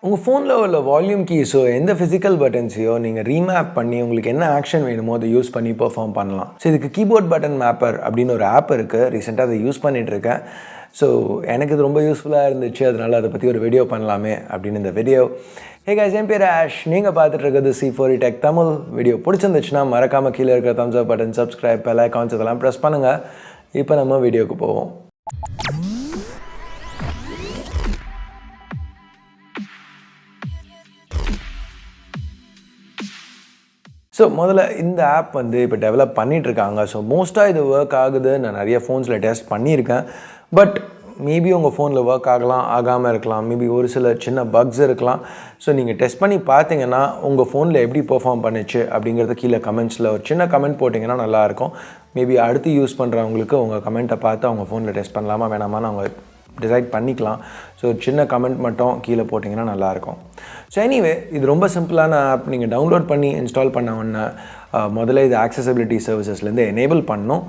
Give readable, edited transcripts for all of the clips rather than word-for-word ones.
உங்கள் ஃபோனில் உள்ள வால்யூம் கீஸோ எந்த ஃபிசிக்கல் பட்டன்ஸையோ நீங்கள் ரீமேப் பண்ணி உங்களுக்கு என்ன ஆக்ஷன் வேணுமோ அதை யூஸ் பண்ணி பெர்ஃபார்ம் பண்ணலாம். ஸோ இதுக்கு கீபோர்ட் பட்டன் மேப்பர் அப்படின்னு ஒரு ஆப் இருக்குது. ரீசெண்டாக அதை யூஸ் பண்ணிகிட்ருக்கேன். ஸோ எனக்கு இது ரொம்ப யூஸ்ஃபுல்லாக இருந்துச்சு. அதனால் அதை பற்றி ஒரு வீடியோ பண்ணலாமே அப்படின்னு இந்த வீடியோ. ஹே guys, என் பேர் ஆஷ். நீங்கள் பார்த்துட்டு இருக்கிறது C4E Tech தமிழ். வீடியோ பிடிச்சிருந்துச்சுன்னா மறக்காமல் கீழே இருக்கிற தம்ஸ் அப் பட்டன், சப்ஸ்கிரைப், பெல் ஐகான்ஸ் இதெல்லாம் ப்ரெஸ் பண்ணுங்கள். இப்போ நம்ம வீடியோக்கு போவோம். ஸோ முதல்ல இந்த ஆப் இப்போ டெவலப் பண்ணிகிட்ருக்காங்க. ஸோ மோஸ்ட்டாக இது ஒர்க் ஆகுது. நான் நிறைய ஃபோன்ஸில் டெஸ்ட் பண்ணியிருக்கேன். பட் மேபி உங்கள் ஃபோனில் ஒர்க் ஆகலாம், ஆகாமல் இருக்கலாம். மேபி ஒரு சில சின்ன பக்ஸ் இருக்கலாம். ஸோ நீங்கள் டெஸ்ட் பண்ணி பார்த்தீங்கன்னா உங்கள் ஃபோனில் எப்படி பெர்ஃபார்ம் பண்ணிச்சு அப்படிங்கிறத கீழே கமெண்ட்ஸில் ஒரு சின்ன கமெண்ட் போட்டிங்கன்னா நல்லாயிருக்கும். மேபி அடுத்து யூஸ் பண்ணுறவங்களுக்கு உங்கள் கமெண்ட்டை பார்த்து அவங்க ஃபோனில் டெஸ்ட் பண்ணலாமா வேணாமான்னு அவங்க டிசைட் பண்ணிக்கலாம். ஸோ சின்ன கமெண்ட் மட்டும் கீழே போட்டிங்கன்னா நல்லாயிருக்கும். ஸோ எனிவே இது ரொம்ப சிம்பிளான ஆப். நீங்கள் டவுன்லோட் பண்ணி இன்ஸ்டால் பண்ண உடனே முதல்ல இது ஆக்சசபிலிட்டி சர்வீசஸ்லேருந்து எனேபிள் பண்ணணும்.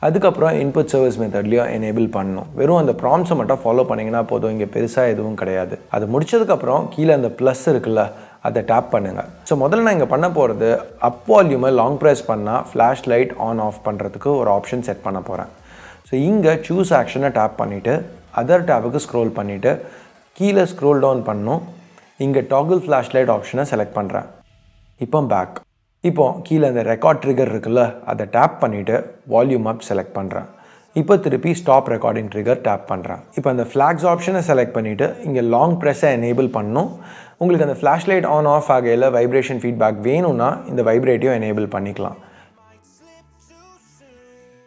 அதுக்கப்புறம் இன்புட் சர்வீஸ் மெத்தட்லேயும் எனேபிள் பண்ணணும். வெறும் அந்த ப்ராம்ப்ஸை மட்டும் ஃபாலோ பண்ணிங்கன்னா போதும். இங்கே பெருசாக எதுவும் கிடையாது. அது முடிச்சதுக்கப்புறம் கீழே அந்த ப்ளஸ் இருக்குல்ல, அதை டேப் பண்ணுங்கள். ஸோ முதல்ல நான் இங்கே பண்ண போகிறது அப் வால்யூமை லாங் ப்ரெஸ் பண்ணால் ஃப்ளாஷ் லைட் ஆன் ஆஃப் பண்ணுறதுக்கு ஒரு ஆப்ஷன் செட் பண்ண போகிறேன். ஸோ இங்கே சூஸ் ஆக்ஷனை டேப் பண்ணிவிட்டு அதர் டேபுக்கு ஸ்க்ரோல் பண்ணிவிட்டு கீழே ஸ்க்ரோல் டவுன் பண்ணணும். இங்கே டாகிள் ஃப்ளாஷ் லைட் ஆப்ஷனை செலக்ட் பண்ணுறேன். இப்போ பேக். இப்போ கீழே அந்த ரெக்கார்ட் ட்ரிகர் இருக்குல்ல, அதை டேப் பண்ணிவிட்டு வால்யூம் அப் செலக்ட் பண்ணுறேன். இப்போ திருப்பி ஸ்டாப் ரெக்கார்டிங் ட்ரிகர் டேப் பண்ணுறேன். இப்போ அந்த ஃப்ளாக்ஸ் ஆப்ஷனை செலக்ட் பண்ணிவிட்டு இங்கே லாங் ப்ரெஸ்ஸை எனேபிள் பண்ணணும். உங்களுக்கு அந்த ஃப்ளாஷ் லைட் ஆன் ஆஃப் ஆகையில் வைப்ரேஷன் ஃபீட்பேக் வேணும்னா இந்த வைப்ரேட்டையும் எனேபிள் பண்ணிக்கலாம்.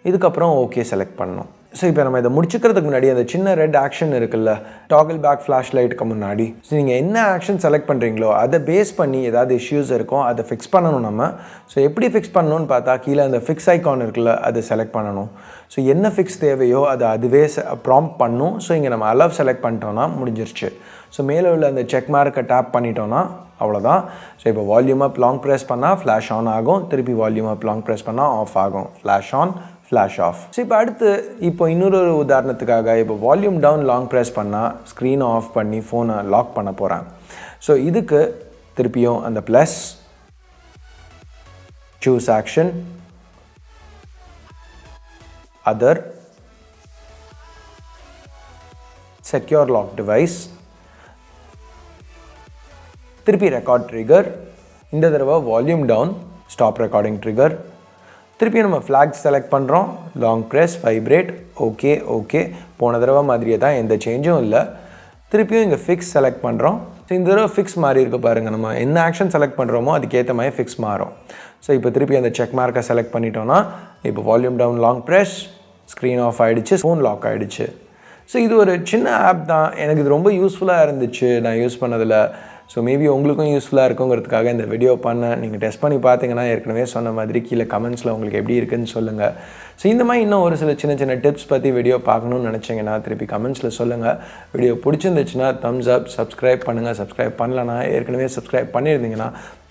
இதுக்கப்புறம் ஓகே செலக்ட் பண்ணணும். ஸோ இப்போ நம்ம இதை முடிச்சுக்கிறதுக்கு முன்னாடி அந்த சின்ன ரெட் ஆக்ஷன் இருக்குல்ல, டாகிள் பேக் ஃப்ளாஷ் லைட்டுக்கு முன்னாடி, ஸோ நீங்கள் என்ன ஆக்ஷன் செலக்ட் பண்ணுறீங்களோ அதை பேஸ் பண்ணி ஏதாவது இஷ்யூஸ் இருக்கும், அதை ஃபிக்ஸ் பண்ணணும் நம்ம. ஸோ எப்படி ஃபிக்ஸ் பண்ணணும்னு பார்த்தா கீழே அந்த ஃபிக்ஸ் ஐக்கான் இருக்குல்ல, அதை செலக்ட் பண்ணணும். ஸோ என்ன ஃபிக்ஸ் தேவையோ அதை அதுவே ப்ராம்ப்ட் பண்ணும். ஸோ இங்கே நம்ம அலவ் செலக்ட் பண்ணிட்டோன்னா முடிஞ்சிருச்சு. ஸோ மேலே உள்ள அந்த செக் மார்க்கை டேப் பண்ணிட்டோன்னா அவ்வளோதான். ஸோ இப்போ வால்யூம் அப் லாங் ப்ரெஸ் பண்ணால் ஃப்ளாஷ் ஆன் ஆகும், திருப்பி வால்யூம் அப் லாங் ப்ரெஸ் பண்ணால் ஆஃப் ஆகும். Flash on, flash off. So இப்போ அடுத்து இன்னொரு உதாரணத்துக்காக இப்போ வால்யூம் டவுன் லாங் ப்ரெஸ் பண்ணால் ஸ்க்ரீனை ஆஃப் பண்ணி ஃபோனை லாக் பண்ண போகிறேன். ஸோ இதுக்கு திருப்பியும் அந்த plus, choose action, other, secure lock device, திருப்பி ரெக்கார்ட் ட்ரிகர், இந்த தடவை volume down, stop recording trigger, திருப்பி நம்ம ஃப்ளாக் செலக்ட் பண்ணுறோம், long press, vibrate, okay okay. போன தடவை மாதிரியே தான், எந்த சேஞ்சும் இல்லை. திருப்பியும் இங்கே ஃபிக்ஸ் செலக்ட் பண்ணுறோம். ஸோ இந்த தடவை ஃபிக்ஸ் மாறி இருக்க பாருங்கள். நம்ம என்ன ஆக்ஷன் செலக்ட் பண்ணுறோமோ அதுக்கேற்ற மாதிரி ஃபிக்ஸ் மாறும். ஸோ இப்போ திருப்பி அந்த செக் மார்க்கை செலக்ட் பண்ணிட்டோன்னா இப்போ volume down long press, screen off ஆகிடுச்சு, ஃபோன் லாக் ஆகிடுச்சு. ஸோ இது ஒரு சின்ன ஆப் தான். எனக்கு இது ரொம்ப யூஸ்ஃபுல்லாக இருந்துச்சு நான் யூஸ் பண்ணதில். ஸோ மேபி உங்களுக்கும் யூஸ்ஃபுல்லாக இருக்குங்கிறதுக்காக இந்த வீடியோ பண்ணேன். நீங்கள் டெஸ்ட் பண்ணி பார்த்தீங்கன்னா ஏற்கனவே சொன்ன மாதிரி கீழே கமெண்ட்ஸில் உங்களுக்கு எப்படி இருக்குதுன்னு சொல்லுங்கள். ஸோ இந்த மாதிரி இன்னும் ஒரு சில சின்ன சின்ன டிப்ஸ் பற்றி வீடியோ பார்க்கணுன்னு நினச்சிங்கன்னா திருப்பி கமெண்ட்ஸில் சொல்லுங்கள். வீடியோ பிடிச்சிருந்துச்சுன்னா தம்ஸ் அப், சப்ஸ்கிரைப் பண்ணுங்கள். சப்ஸ்கிரைப் பண்ணலன்னா ஏற்கனவே சப்ஸ்கிரைப் பண்ணியிருந்தீங்கன்னா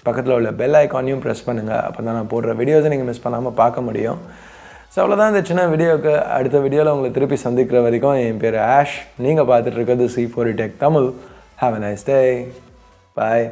பக்கத்தில் உள்ள பெல் ஐக்கானையும் ப்ரெஸ் பண்ணுங்கள். அப்போ தான் நான் போடுற வீடியோஸை நீங்கள் மிஸ் பண்ணாமல் பார்க்க முடியும். ஸோ அவ்வளோதான் இந்த சின்ன வீடியோவுக்கு. அடுத்த வீடியோவில் உங்களை திருப்பி சந்திக்கிற வரைக்கும் என் பேர் ஆஷ். நீங்கள் பார்த்துட்டு இருக்கிறது C4E Tech Tamil. Have a nice day. Bye.